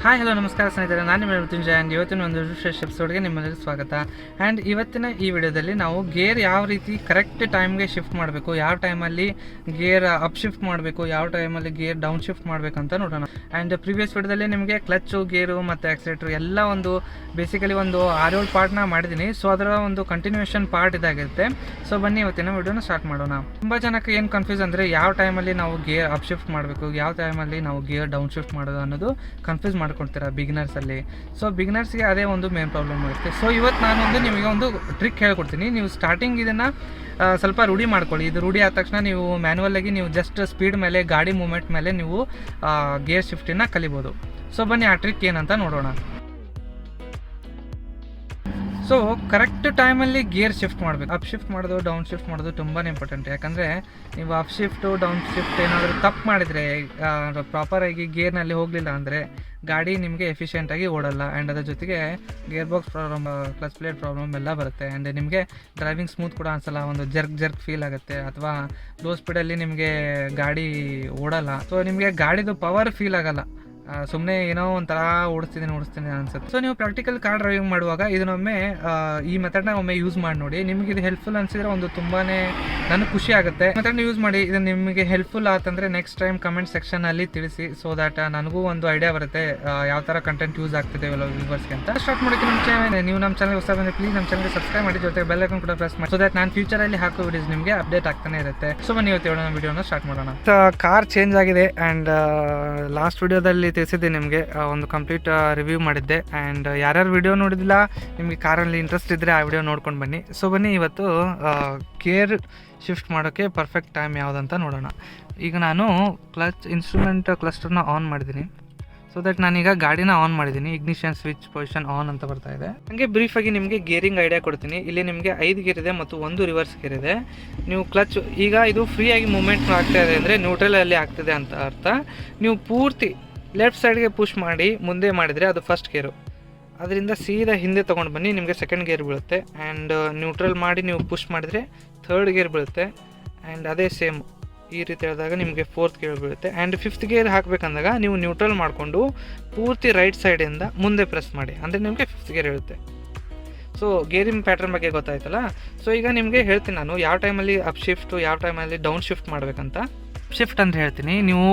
Hi hello ನಮಸ್ಕಾರ ಸ್ನೇಹಿತರೆ, ನಾನು ನಿಮ್ಮ ಮೃತ್ಯುಂಜಯ ಆ್ಯಂಡ್ ಇವತ್ತಿನ ಒಂದು ವಿಶೇಷ ಎಪಿಸೋಡ್ಗೆ ನಿಮ್ಮಲ್ಲಿ ಸ್ವಾಗತ. ಆ್ಯಂಡ್ ಇವತ್ತಿನ ಈ ವಿಡಿಯೋದಲ್ಲಿ ನಾವು ಗೇರ್ ಯಾವ ರೀತಿ ಕರೆಕ್ಟ್ ಟೈಮ್ಗೆ ಶಿಫ್ಟ್ ಮಾಡಬೇಕು, ಯಾವ ಟೈಮಲ್ಲಿ ಗೇರ್ ಅಪ್ ಶಿಫ್ಟ್ ಮಾಡಬೇಕು, ಯಾವ ಟೈಮಲ್ಲಿ ಗೇರ್ ಡೌನ್ ಶಿಫ್ಟ್ ಮಾಡಬೇಕಂತ ನೋಡೋಣ. ಆ್ಯಂಡ್ ಪ್ರೀವಿಯಸ್ ವಿಡಿಯೋದಲ್ಲಿ ನಿಮಗೆ ಕ್ಲಚ್ಚು, ಗೇರು ಮತ್ತು ಆಕ್ಸಿಲೇಟ್ರು ಎಲ್ಲ ಒಂದು ಬೇಸಿಕಲಿ ಒಂದು 6-7 ಪಾರ್ಟ್ನ ಮಾಡಿದ್ದೀನಿ. ಸೊ ಅದರ ಒಂದು ಕಂಟಿನ್ಯೂಷನ್ ಪಾರ್ಟ್ ಇದಾಗಿರುತ್ತೆ. ಸೊ ಬನ್ನಿ ಇವತ್ತಿನ ವಿಡಿಯೋನ ಸ್ಟಾರ್ಟ್ ಮಾಡೋಣ. ತುಂಬ ಜನಕ್ಕೆ ಏನು ಕನ್ಫ್ಯೂಸ್ ಅಂದರೆ ಯಾವ ಟೈಮಲ್ಲಿ ನಾವು ಗೇರ್ ಅಪ್ ಶಿಫ್ಟ್ ಮಾಡಬೇಕು, ಯಾವ ಟೈಮಲ್ಲಿ ನಾವು ಗೇರ್ ಡೌನ್ ಶಿಫ್ಟ್ ಮಾಡೋದು ಅನ್ನೋದು ಕನ್ಫ್ಯೂಸ್ ಮಾಡ್ಕೊಳ್ತೀರಾ ಬಿಗಿನರ್ಸಲ್ಲಿ. ಸೊ ಬಿಗಿನರ್ಸ್ಗೆ ಅದೇ ಒಂದು ಮೇನ್ ಪ್ರಾಬ್ಲಮ್ ಆಗುತ್ತೆ. ಸೊ ಇವತ್ತು ನಾನೊಂದು ನಿಮಗೆ ಒಂದು ಟ್ರಿಕ್ ಹೇಳ್ಕೊಡ್ತೀನಿ. ನೀವು ಸ್ಟಾರ್ಟಿಂಗ್ ಇದನ್ನು ಸ್ವಲ್ಪ ರೂಢಿ ಮಾಡ್ಕೊಳ್ಳಿ. ಇದು ರೂಢಿ ಆದ ತಕ್ಷಣ ನೀವು ಮ್ಯಾನ್ಯಲಾಗಿ ನೀವು ಜಸ್ಟ್ ಸ್ಪೀಡ್ ಮೇಲೆ, ಗಾಡಿ ಮೂಮೆಂಟ್ ಮೇಲೆ ನೀವು ಗೇರ್ ಶಿಫ್ಟನ್ನು ಕಲಿಬೋದು. ಸೊ ಬನ್ನಿ ಆ ಟ್ರಿಕ್ ಏನಂತ ನೋಡೋಣ. ಸೊ ಕರೆಕ್ಟ್ ಟೈಮಲ್ಲಿ ಗೇರ್ ಶಿಫ್ಟ್ ಮಾಡಬೇಕು. ಅಪ್ ಶಿಫ್ಟ್ ಮಾಡೋದು, ಡೌನ್ ಶಿಫ್ಟ್ ಮಾಡೋದು ತುಂಬಾ ಇಂಪಾರ್ಟೆಂಟ್. ಯಾಕಂದರೆ ನೀವು ಅಪ್ ಶಿಫ್ಟು, ಡೌನ್ ಶಿಫ್ಟ್ ಏನಾದರೂ ತಪ್ಪು ಮಾಡಿದರೆ, ಪ್ರಾಪರಾಗಿ ಗೇರ್ನಲ್ಲಿ ಹೋಗಲಿಲ್ಲ ಅಂದರೆ ಗಾಡಿ ನಿಮಗೆ ಎಫಿಷಿಯೆಂಟಾಗಿ ಓಡಲ್ಲ. ಆ್ಯಂಡ್ ಅದರ ಜೊತೆಗೆ gear box problem, clutch plate problem ಎಲ್ಲ ಬರುತ್ತೆ. ಆ್ಯಂಡ್ ನಿಮಗೆ ಡ್ರೈವಿಂಗ್ ಸ್ಮೂತ್ ಕೂಡ ಅನ್ಸಲ್ಲ, ಒಂದು ಜರ್ಕ್ ಫೀಲ್ ಆಗುತ್ತೆ, ಅಥವಾ ಲೋ ಸ್ಪೀಡಲ್ಲಿ ನಿಮಗೆ ಗಾಡಿ ಓಡಲ್ಲ. ಸೊ ನಿಮಗೆ ಗಾಡಿದು ಪವರ್ ಫೀಲ್ ಆಗಲ್ಲ, ಸುಮ್ಮನೆ ಏನೋ ಒಂಥರ ಓಡಿಸ್ತೀನಿ ಅನ್ಸುತ್ತೆ. ಸೊ ನೀವು ಪ್ರಾಕ್ಟಿಕಲ್ ಕಾರ್ ಡ್ರೈವಿಂಗ್ ಮಾಡುವಾಗ ಇದನ್ನೊಮ್ಮೆ ಈ ಮೆಥಡ್ನ ಒಮ್ಮೆ ಯೂಸ್ ಮಾಡಿ ನೋಡಿ. ನಿಮಗೆ ಇದು ಹೆಲ್ಪ್ಫುಲ್ ಅನಿಸಿದ್ರೆ ಒಂದು ತುಂಬಾ ನನಗೆ ಖುಷಿ ಆಗುತ್ತೆ. ಮೆಥಡ್ನ ಯೂಸ್ ಮಾಡಿ. ಇದು ನಿಮಗೆ ಹೆಲ್ಪ್ಫುಲ್ ಆತಂದರೆ ನೆಕ್ಸ್ಟ್ ಟೈಮ್ ಕಮೆಂಟ್ ಸೆಕ್ಷನಲ್ಲಿ ತಿಳಿಸಿ. ಸೊ ದ್ಯಾಟ್ ನನಗೂ ಒಂದು ಐಡಿಯಾ ಬರುತ್ತೆ ಯಾವ ಥರ ಕಂಟೆಂಟ್ ಯೂಸ್ ಆಗ್ತಿದೆ ವ್ಯೂವರ್ಸ್ಗೆ ಅಂತ. ಸ್ಟಾರ್ಟ್ ಮಾಡೋಕ್ಕೆ ನಮ್ಮ ಚಾನಲ್, ನೀವು ನಮ್ಮ ಚಾನಲ್ಗೆ ಹೊಸ ಬಂದರೆ ಪ್ಲೀಸ್ ನಮ್ಮ ಚಾನಲ್ಗೆ ಸಬ್ಸ್ಕ್ರೈಬ್ ಮಾಡಿ, ಜೊತೆ ಬೆಲ್ ಐಕಾನ್ ಕೂಡ ಪ್ರೆಸ್ ಮಾಡಿ. ಸೊ ದ್ಯಾಟ್ ನಾನು ಫ್ಯೂಚರಲ್ಲಿ ಹಾಕೋ ವಿಡಿಯೋಸ್ ನಿಮಗೆ ಅಪ್ಡೇಟ್ ಆಗ್ತಾನೆ ಇರುತ್ತೆ. ಸೊ ಬನ್ನಿ ಇವತ್ತು ವಿಡಿಯೋನ ಸ್ಟಾರ್ಟ್ ಮಾಡೋಣ. ಕಾರ್ ಚೇಂಜ್ ಆಗಿದೆ. ಆ್ಯಂಡ್ ಲಾಸ್ಟ್ ವಿಡಿಯೋದಲ್ಲಿ ತಿಳಿಸಿದ್ದೆ ನಿಮಗೆ ಒಂದು ಕಂಪ್ಲೀಟ್ ರಿವ್ಯೂ ಮಾಡಿದ್ದೆ. ಆ್ಯಂಡ್ ಯಾರ್ಯಾರು ವಿಡಿಯೋ ನೋಡಿದಿಲ್ಲ, ನಿಮಗೆ ಕಾರಲ್ಲಿ ಇಂಟ್ರೆಸ್ಟ್ ಇದ್ದರೆ ಆ ವಿಡಿಯೋ ನೋಡ್ಕೊಂಡು ಬನ್ನಿ. ಸೊ ಬನ್ನಿ ಇವತ್ತು ಗೇರ್ ಶಿಫ್ಟ್ ಮಾಡೋಕ್ಕೆ ಪರ್ಫೆಕ್ಟ್ ಟೈಮ್ ಯಾವುದಂತ ನೋಡೋಣ. ಈಗ ನಾನು ಇನ್ಸ್ಟ್ರೂಮೆಂಟ್ ಕ್ಲಸ್ಟರ್ನ ಆನ್ ಮಾಡಿದ್ದೀನಿ. ಸೊ ದಟ್ ನಾನೀಗ ಗಾಡಿನ ಆನ್ ಮಾಡಿದ್ದೀನಿ. ಇಗ್ನಿಷನ್ ಸ್ವಿಚ್ ಪೊಸಿಷನ್ ಆನ್ ಅಂತ ಬರ್ತಾ ಇದೆ. ಹಾಗೆ ಬ್ರೀಫಾಗಿ ನಿಮಗೆ ಗೇರಿಂಗ್ ಐಡಿಯಾ ಕೊಡ್ತೀನಿ. ಇಲ್ಲಿ ನಿಮಗೆ 5 ಗೇರ್ ಇದೆ ಮತ್ತು 1 ರಿವರ್ಸ್ ಗೇರ್ ಇದೆ. ನೀವು ಕ್ಲಚ್ ಈಗ ಇದು ಫ್ರೀಯಾಗಿ ಮೂವ್ಮೆಂಟ್ ಆಗ್ತಾ ಇದೆ ಅಂದರೆ ನ್ಯೂಟ್ರಲಲ್ಲಿ ಆಗ್ತಿದೆ ಅಂತ ಅರ್ಥ. ನೀವು ಪೂರ್ತಿ ಲೆಫ್ಟ್ ಸೈಡ್ಗೆ ಪುಷ್ ಮಾಡಿ ಮುಂದೆ ಮಾಡಿದರೆ ಅದು ಫಸ್ಟ್ ಗೇರು. ಅದರಿಂದ ಸೀದಾ ಹಿಂದೆ ತೊಗೊಂಡು ಬನ್ನಿ, ನಿಮಗೆ ಸೆಕೆಂಡ್ ಗೇರ್ ಬೀಳುತ್ತೆ. ಆ್ಯಂಡ್ ನ್ಯೂಟ್ರಲ್ ಮಾಡಿ ನೀವು ಪುಷ್ ಮಾಡಿದರೆ ಥರ್ಡ್ ಗೇರ್ ಬೀಳುತ್ತೆ. ಆ್ಯಂಡ್ ಅದೇ ಸೇಮ್ ಈ ರೀತಿ ಹೇಳಿದಾಗ ನಿಮಗೆ 4th ಗೇರ್ ಬೀಳುತ್ತೆ. ಆ್ಯಂಡ್ 5th ಗೇರ್ ಹಾಕಬೇಕಂದಾಗ ನೀವು ನ್ಯೂಟ್ರಲ್ ಮಾಡಿಕೊಂಡು ಪೂರ್ತಿ ರೈಟ್ ಸೈಡಿಂದ ಮುಂದೆ ಪ್ರೆಸ್ ಮಾಡಿ, ಅಂದರೆ ನಿಮಗೆ 5th ಗೇರ್ ಇರುತ್ತೆ. ಸೊ ಗೇರಿಂಗ್ ಪ್ಯಾಟರ್ನ್ ಬಗ್ಗೆ ಗೊತ್ತಾಯ್ತಲ್ಲ. ಸೊ ಈಗ ನಿಮಗೆ ಹೇಳ್ತೀನಿ ನಾನು ಯಾವ ಟೈಮಲ್ಲಿ ಅಪ್ ಶಿಫ್ಟು, ಯಾವ ಟೈಮಲ್ಲಿ ಡೌನ್ ಶಿಫ್ಟ್ ಮಾಡಬೇಕಂತ. ಶಿಫ್ಟ್ ಅಂತ ಹೇಳ್ತೀನಿ. ನೀವು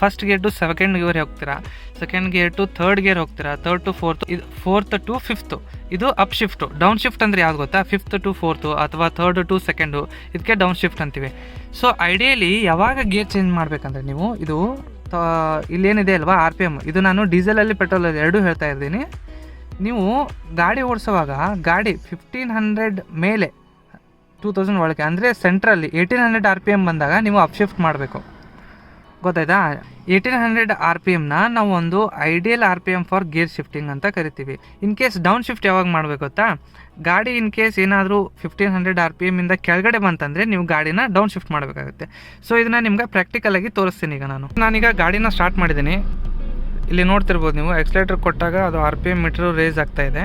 first gear to second gear ಹೋಗ್ತೀರಾ, second gear to third gear ಹೋಗ್ತೀರಾ, ಥರ್ಡ್ ಟು ಫೋರ್ತ್, ಇದು 4th ಟು 5th, ಇದು ಅಪ್ ಶಿಫ್ಟು. ಡೌನ್ ಶಿಫ್ಟ್ ಅಂದರೆ ಯಾವ್ದು ಗೊತ್ತಾ? 5th ಟು 4th ಅಥವಾ 3rd ಟು 2nd, ಇದಕ್ಕೆ ಡೌನ್ ಶಿಫ್ಟ್ ಅಂತೀವಿ. ಸೊ ಐಡಿಯಲಿ ಯಾವಾಗ ಗೇರ್ ಚೇಂಜ್ ಮಾಡಬೇಕಂದ್ರೆ ನೀವು ಇದು ಇಲ್ಲೇನಿದೆ ಅಲ್ವಾ RPM, ಇದು ನಾನು ಡೀಸೆಲಲ್ಲಿ ಪೆಟ್ರೋಲಲ್ಲಿ ಎರಡೂ ಹೇಳ್ತಾ ಇದ್ದೀನಿ. ನೀವು ಗಾಡಿ ಓಡಿಸೋವಾಗ ಗಾಡಿ 1500 ಮೇಲೆ 2000 ಒಳಗೆ ಅಂದರೆ ಸೆಂಟ್ರಲ್ಲಿ 1800 RPM ಬಂದಾಗ ನೀವು ಅಪ್ ಶಿಫ್ಟ್ ಮಾಡಬೇಕು. ಗೊತ್ತಾಯ್ತಾ? 1800 RPMನ ನಾವು ಒಂದು ideal RPM for gear shifting ಅಂತ ಕರಿತೀವಿ. ಇನ್ ಕೇಸ್ ಡೌನ್ ಶಿಫ್ಟ್ ಯಾವಾಗ ಮಾಡಬೇಕು ಗೊತ್ತಾ? ಗಾಡಿ ಇನ್ ಕೇಸ್ ಏನಾದರೂ 1500 RPMಯಿಂದ ಕೆಳಗಡೆ ಬಂತಂದರೆ ನೀವು ಗಾಡಿನ ಡೌನ್ ಶಿಫ್ಟ್ ಮಾಡಬೇಕಾಗುತ್ತೆ. ಸೊ ಇದನ್ನು ನಿಮ್ಗೆ ಪ್ರಾಕ್ಟಿಕಲಾಗಿ ತೋರಿಸ್ತೀನಿ. ಈಗ ನಾನೀಗ ಗಾಡಿನ ಸ್ಟಾರ್ಟ್ ಮಾಡಿದ್ದೀನಿ. ಇಲ್ಲಿ ನೋಡ್ತಿರ್ಬೋದು ನೀವು, ಎಕ್ಸ್ಲೇಟರ್ ಕೊಟ್ಟಾಗ ಅದು RPM ಮೀಟ್ರು ರೇಸ್ ಆಗ್ತಾ ಇದೆ.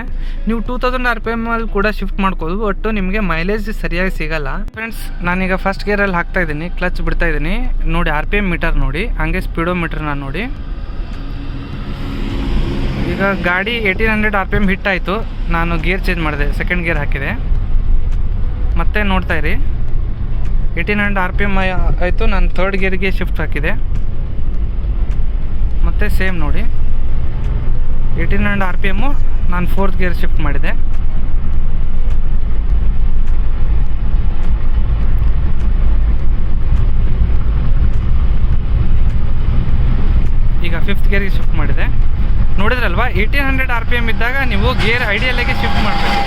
ನೀವು 2000 RPM ಅಲ್ಲಿ ಕೂಡ ಶಿಫ್ಟ್ ಮಾಡ್ಕೋದು, ಒಟ್ಟು ನಿಮಗೆ ಮೈಲೇಜ್ ಸರಿಯಾಗಿ ಸಿಗಲ್ಲ. ಫ್ರೆಂಡ್ಸ್, ನಾನೀಗ ಫಸ್ಟ್ ಗೇರಲ್ಲಿ ಹಾಕ್ತಾ ಇದ್ದೀನಿ, ಕ್ಲಚ್ ಬಿಡ್ತಾ ಇದ್ದೀನಿ. ನೋಡಿ RPM ಮೀಟರ್ ನೋಡಿ, ಹಾಗೆ ಸ್ಪೀಡೋ ಮೀಟರ್ನ ನೋಡಿ. ಈಗ ಗಾಡಿ 1800 RPM ಹಿಟ್ ಆಯಿತು. ನಾನು ಗೇರ್ ಚೇಂಜ್ ಮಾಡಿದೆ, ಸೆಕೆಂಡ್ ಗೇರ್ ಹಾಕಿದೆ. ಮತ್ತೆ ನೋಡ್ತಾ ಇರಿ, 1800 RPM ಆಯಿತು. ನಾನು ಥರ್ಡ್ ಗೇರ್ಗೆ ಶಿಫ್ಟ್ ಹಾಕಿದೆ. ಮತ್ತು ಸೇಮ್ ನೋಡಿ, 1800 RPM, ನಾನು 4th ಗೇರ್ ಶಿಫ್ಟ್ ಮಾಡಿದೆ. ಈಗ 5th ಗೇರ್ಗೆ ಶಿಫ್ಟ್ ಮಾಡಿದೆ. ನೋಡಿದ್ರಲ್ವಾ, 1800 RPM ಇದ್ದಾಗ ನೀವು ಗೇರ್ ಐಡಿಯಲ್ಲಾಗಿ ಶಿಫ್ಟ್ ಮಾಡಬೇಕು.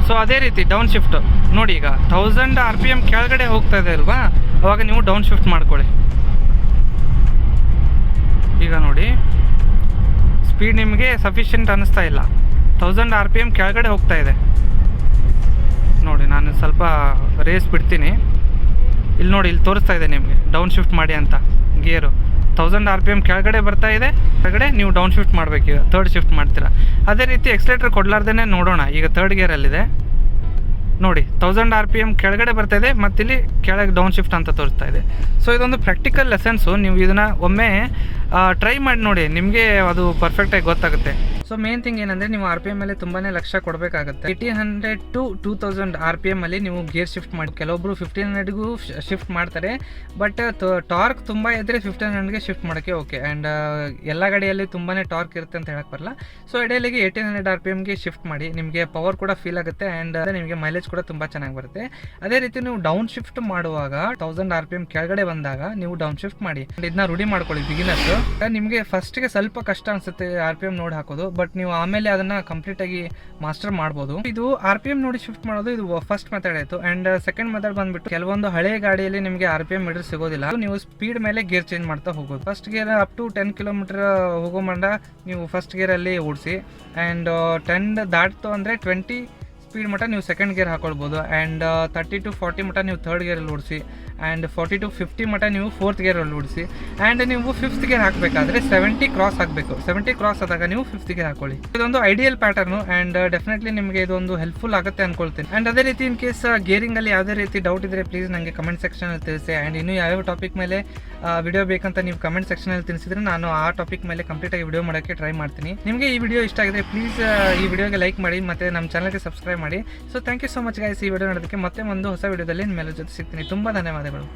ಸೊ ಅದೇ ರೀತಿ ಡೌನ್ ಶಿಫ್ಟು ನೋಡಿ, ಈಗ 1000 RPM ಕೆಳಗಡೆ ಹೋಗ್ತಾ ಇದೆ ಅಲ್ವಾ, ಅವಾಗ ನೀವು ಡೌನ್ ಶಿಫ್ಟ್ ಮಾಡ್ಕೊಳ್ಳಿ. ಈಗ ನೋಡಿ, ಸ್ಪೀಡ್ ನಿಮಗೆ ಸಫಿಷಿಯೆಂಟ್ ಅನ್ನಿಸ್ತಾ ಇಲ್ಲ, 1000 RPM ಕೆಳಗಡೆ ಹೋಗ್ತಾ ಇದೆ. ನೋಡಿ, ನಾನು ಸ್ವಲ್ಪ ರೇಸ್ ಬಿಡ್ತೀನಿ. ಇಲ್ಲಿ ನೋಡಿ, ಇಲ್ಲಿ ತೋರಿಸ್ತಾ ಇದೆ ನಿಮಗೆ ಡೌನ್ ಶಿಫ್ಟ್ ಮಾಡಿ ಅಂತ. ಗೇರು 1000 RPM ಕೆಳಗಡೆ ಬರ್ತಾ ಇದೆ, ಕೆಳಗಡೆ ನೀವು ಡೌನ್ ಶಿಫ್ಟ್ ಮಾಡಬೇಕು. ಈಗ ಥರ್ಡ್ ಶಿಫ್ಟ್ ಮಾಡ್ತೀರಾ. ಅದೇ ರೀತಿ ಎಕ್ಸ್ಲೇಟರ್ ಕೊಡಲಾರ್ದೇ ನೋಡೋಣ. ಈಗ ಥರ್ಡ್ ಗೇರಲ್ಲಿದೆ. ನೋಡಿ 1000 RPM ಕೆಳಗಡೆ ಬರ್ತಾ ಇದೆ, ಮತ್ತು ಇಲ್ಲಿ ಕೆಳಗೆ ಡೌನ್ ಶಿಫ್ಟ್ ಅಂತ ತೋರಿಸ್ತಾ ಇದೆ. ಸೊ ಇದೊಂದು ಪ್ರಾಕ್ಟಿಕಲ್ ಲೆಸನ್ಸು. ನೀವು ಇದನ್ನು ಒಮ್ಮೆ ಟ್ರೈ ಮಾಡಿ ನೋಡಿ, ನಿಮಗೆ ಅದು ಪರ್ಫೆಕ್ಟಾಗಿ ಗೊತ್ತಾಗುತ್ತೆ. ಸೊ ಮೇನ್ ಥಿಂಗ್ ಏನಂದರೆ ನೀವು RPM ಮೇಲೆ ತುಂಬಾ ಲಕ್ಷ್ಯ ಕೊಡಬೇಕಾಗುತ್ತೆ. 1800 to 2000 RPM ಅಲ್ಲಿ ನೀವು ಗೇರ್ ಶಿಫ್ಟ್ ಮಾಡಿ. ಕೆಲವೊಬ್ಬರು 1500ಗೂ ಶಿಫ್ಟ್ ಮಾಡ್ತಾರೆ, ಬಟ್ ಟಾರ್ಕ್ ತುಂಬ ಇದ್ದರೆ 1500ಗೆ ಶಿಫ್ಟ್ ಮಾಡೋಕ್ಕೆ ಓಕೆ. ಆ್ಯಂಡ್ ಎಲ್ಲ ಗಾಡಿಯಲ್ಲಿ ತುಂಬಾ ಟಾರ್ಕ್ ಇರುತ್ತೆ ಅಂತ ಹೇಳಕ್ಕೆ ಬರಲ್ಲ. ಸೊ ಐಡಿಯಲಿಗೆ 1800 RPMಗೆ ಶಿಫ್ಟ್ ಮಾಡಿ, ನಿಮಗೆ ಪವರ್ ಕೂಡ ಫೀಲ್ ಆಗುತ್ತೆ ಆ್ಯಂಡ್ ನಿಮಗೆ ಮೈಲೇಜ್ ಕೂಡ ತುಂಬ ಚೆನ್ನಾಗಿ ಬರುತ್ತೆ. ಅದೇ ರೀತಿ ನೀವು ಡೌನ್ ಶಿಫ್ಟ್ ಮಾಡುವಾಗ 1000 RPM ಕೆಳಗಡೆ ಬಂದಾಗ ನೀವು ಡೌನ್ ಶಿಫ್ಟ್ ಮಾಡಿ. ಇದನ್ನ ರೂಢಿ ಮಾಡ್ಕೊಳ್ಳಿ ಬಿಗಿನರ್ಸ್. ನಿಮಗೆ ಫಸ್ಟ್ಗೆ ಸ್ವಲ್ಪ ಕಷ್ಟ ಅನಿಸುತ್ತೆ RPM ನೋಡಿ ಹಾಕೋದು, ಬಟ್ ನೀವು ಆಮೇಲೆ ಅದನ್ನ ಕಂಪ್ಲೀಟ್ ಆಗಿ ಮಾಸ್ಟರ್ ಮಾಡ್ಬೋದು. ಇದು RPM ನೋಡಿ ಶಿಫ್ಟ್ ಮಾಡೋದು ಇದು ಫಸ್ಟ್ ಮೆಥಡ್ ಆಯಿತು. ಆ್ಯಂಡ್ ಸೆಕೆಂಡ್ ಮೆಥಡ್ ಬಂದ್ಬಿಟ್ಟು ಕೆಲವೊಂದು ಹಳೆ ಗಾಡಿಯಲ್ಲಿ ನಿಮಗೆ RPM ಮೀಟರ್ ಸಿಗೋದಿಲ್ಲ, ನೀವು ಸ್ಪೀಡ್ ಮೇಲೆ ಗೇರ್ ಚೇಂಜ್ ಮಾಡ್ತಾ ಹೋಗೋದು. First gear up to 10 kilometre ಹೋಗೋ ಮಂಡ ನೀವು ಫಸ್ಟ್ ಗೇರಲ್ಲಿ ಓಡಿಸಿ. ಆ್ಯಂಡ್ 10 ದಾಟ್ತು ಅಂದರೆ 20 ಸ್ಪೀಡ್ ಮಟ್ಟ ನೀವು ಸೆಕೆಂಡ್ ಗೇರ್ ಹಾಕೊಳ್ಬೋದು. ಆ್ಯಂಡ್ 30 to 40 ಮಟ್ಟ ನೀವು ಥರ್ಡ್ ಗೇರಲ್ಲಿ ಓಡಿಸಿ. ಆ್ಯಂಡ್ 40 to 50 ಮಟ್ಟ ನೀವು ಫೋರ್ತ್ ಗೇರಲ್ಲಿ ಓಡಿಸಿ. ಆ್ಯಂಡ್ ನೀವು ಫಿಫ್ತ್ ಗೇರ್ ಹಾಕಬೇಕಾದ್ರೆ 70 ಕ್ರಾಸ್ ಆಗಬೇಕು. 70 ಕ್ರಾಸ್ ಆದಾಗ ನೀವು ಫಿಫ್ತ್ ಗೇರ್ ಹಾಕೊಳ್ಳಿ. ಇದೊಂದು ಐಡಿಯಲ್ ಪ್ಯಾಟರ್ನು ಆ್ಯಂಡ್ ಡೆಫಿನೆಟ್ಲಿ ನಿಮಗೆ ಇದೊಂದು ಹೆಲ್ಪ್ಫುಲ್ ಆಗುತ್ತೆ ಅನ್ಕೊಳ್ತೀನಿ. ಆ್ಯಂಡ್ ಅದೇ ರೀತಿ ಇನ್ ಕೇಸ್ ಗೇರಿಂಗಲ್ಲಿ ಯಾವುದೇ ರೀತಿ ಡೌಟ್ ಇದ್ದರೆ ಪ್ಲೀಸ್ ನನಗೆ ಕಮೆಂಟ್ ಸೆಕ್ಷನಲ್ಲಿ ತಿಳಿಸಿ. ಆ್ಯಂಡ್ ಇನ್ನೂ ಯಾವ್ಯಾವ ಟಾಪಿಕ್ ಮೇಲೆ ವಿಡಿಯೋ ಬೇಕಂತ ನೀವು ಕಮೆಂಟ್ ಸೆಕ್ಷನಲ್ಲಿ ತಿಳಿಸಿದ್ರೆ ನಾನು ಆ ಟಾಪಿಕ್ ಮೇಲೆ ಕಂಪ್ಲೀಟಾಗಿ ವಿಡಿಯೋ ಮಾಡೋಕ್ಕೆ ಟ್ರೈ ಮಾಡ್ತೀನಿ. ನಿಮಗೆ ಈ ವಿಡಿಯೋ ಇಷ್ಟ ಆಗಿದೆ ಪ್ಲೀಸ್ ಈ ವಿಡಿಯೋಗೆ ಲೈಕ್ ಮಾಡಿ ಮತ್ತು ನಮ್ಮ ಚಾನಲ್ಗೆ ಸಬ್ಸ್ಕ್ರೈಬ್ ಮಾಡಿ. So thank you so much guys ಈ ವಿಡಿಯೋ ನೋಡೋದಕ್ಕೆ. ಮತ್ತೆ ಒಂದು ಹೊಸ ವಿಡಿಯೋದಲ್ಲಿ ನಿಮ್ಮ ಜೊತೆ ಸಿಗ್ತೀನಿ. ತುಂಬ ಧನ್ಯವಾದಗಳು.